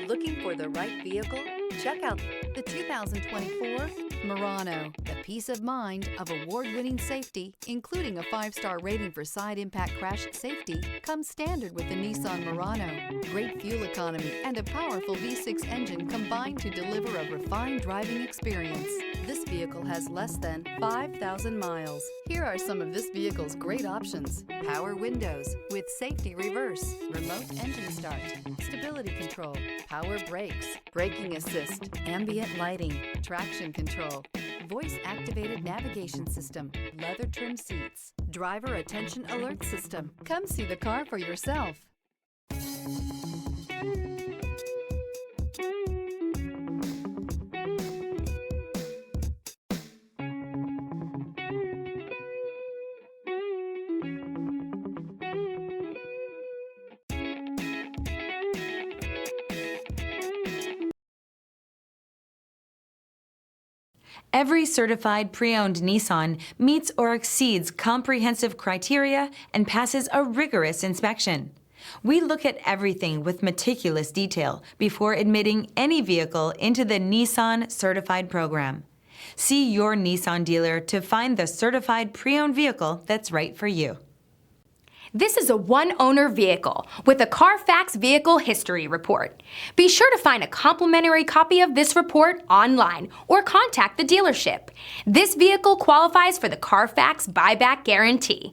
Looking for the right vehicle? Check out the 2024 Murano. The peace of mind of award-winning safety, including a 5-star rating for side impact crash safety, comes standard with the Nissan Murano. Great fuel economy and a powerful V6 engine combine to deliver a refined driving experience. This vehicle has less than 5,000 miles. Here are some of this vehicle's great options: power windows with safety reverse, remote engine start, stability control, power brakes, braking assist, ambient lighting, traction control, voice-activated navigation system, leather trim seats, driver attention alert system. Come see the car for yourself. Every certified pre-owned Nissan meets or exceeds comprehensive criteria and passes a rigorous inspection. We look at everything with meticulous detail before admitting any vehicle into the Nissan Certified Program. See your Nissan dealer to find the certified pre-owned vehicle that's right for you. This is a one-owner vehicle with a Carfax Vehicle History Report. Be sure to find a complimentary copy of this report online or contact the dealership. This vehicle qualifies for the Carfax Buyback Guarantee.